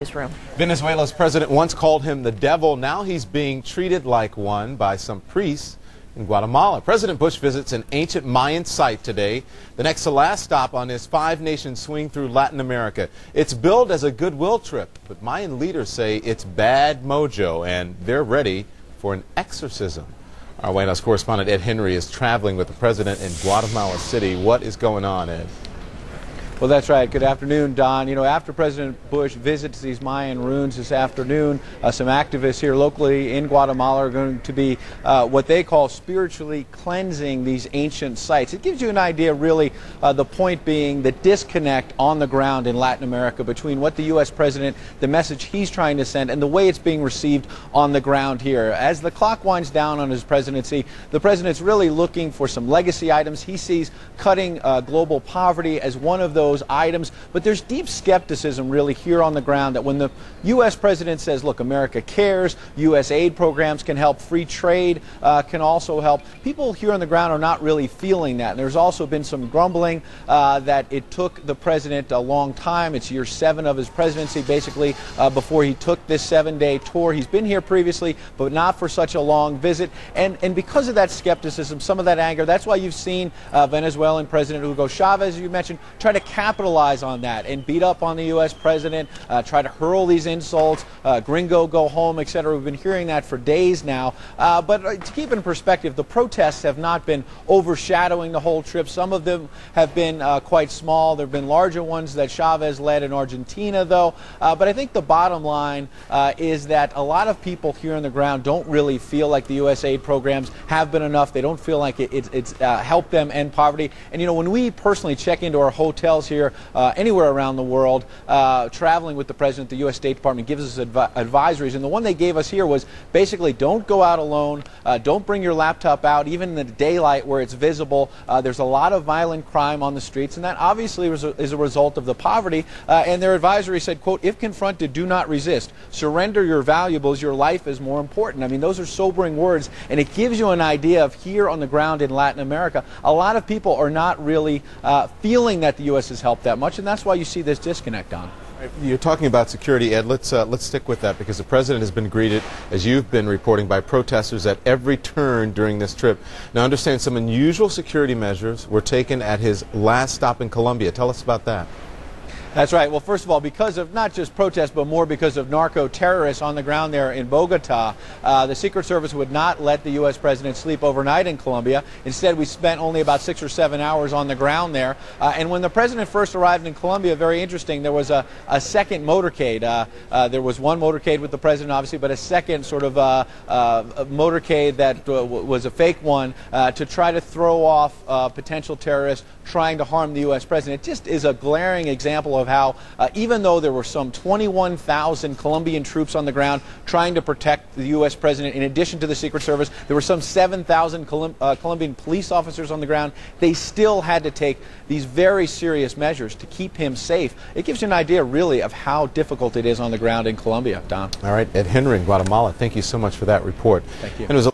Newsroom. Venezuela's president once called him the devil. Now he's being treated like one by some priests in Guatemala. President Bush visits an ancient Mayan site today, the next to last stop on his five-nation swing through Latin America. It's billed as a goodwill trip, but Mayan leaders say it's bad mojo, and they're ready for an exorcism. Our White House correspondent Ed Henry is traveling with the president in Guatemala City. What is going on, Ed? Well, that's right. Good afternoon, Don. You know, after President Bush visits these Mayan ruins this afternoon, some activists here locally in Guatemala are going to be what they call spiritually cleansing these ancient sites. It gives you an idea, really, the point being the disconnect on the ground in Latin America between what the U.S. president, the message he's trying to send, and the way it's being received on the ground here. As the clock winds down on his presidency, the president's really looking for some legacy items. He sees cutting global poverty as one of those items, but there's deep skepticism really here on the ground that when the U.S. president says, look, America cares, U.S. aid programs can help, free trade can also help, people here on the ground are not really feeling that. And there's also been some grumbling that it took the president a long time. It's year 7 of his presidency, basically, before he took this 7-day tour. He's been here previously, but not for such a long visit. And because of that skepticism, some of that anger, that's why you've seen Venezuelan President Hugo Chavez, as you mentioned, try to capitalize on that and beat up on the U.S. president, try to hurl these insults, gringo, go home, etc. We've been hearing that for days now. But to keep in perspective, the protests have not been overshadowing the whole trip. Some of them have been quite small. There have been larger ones that Chavez led in Argentina, though. But I think the bottom line is that a lot of people here on the ground don't really feel like the U.S. aid programs have been enough. They don't feel like it's helped them end poverty. And, you know, when we personally check into our hotels here anywhere around the world, traveling with the president, the U.S. State Department gives us advisories, and the one they gave us here was basically don't go out alone, don't bring your laptop out, even in the daylight where it's visible. There's a lot of violent crime on the streets, and that obviously is a result of the poverty, and their advisory said, quote, if confronted, do not resist. Surrender your valuables. Your life is more important. I mean, those are sobering words, and it gives you an idea of here on the ground in Latin America, a lot of people are not really feeling that the U.S. has helped that much, and that's why you see this disconnect on. You're talking about security, Ed. Let's stick with that, because the president has been greeted, as you've been reporting, by protesters at every turn during this trip. Now, understand some unusual security measures were taken at his last stop in Colombia. Tell us about that. That's right. Well, first of all, because of not just protests, but more because of narco-terrorists on the ground there in Bogota, the Secret Service would not let the U.S. president sleep overnight in Colombia. Instead, we spent only about 6 or 7 hours on the ground there. And when the president first arrived in Colombia, very interesting, there was a second motorcade. There was one motorcade with the president, obviously, but a second sort of motorcade that was a fake one to try to throw off potential terrorists trying to harm the U.S. president. It just is a glaring example of how, even though there were some 21,000 Colombian troops on the ground trying to protect the U.S. president, in addition to the Secret Service, there were some 7,000 Colombian police officers on the ground. They still had to take these very serious measures to keep him safe. It gives you an idea, really, of how difficult it is on the ground in Colombia, Don. All right, Ed Henry in Guatemala, thank you so much for that report. Thank you. And it was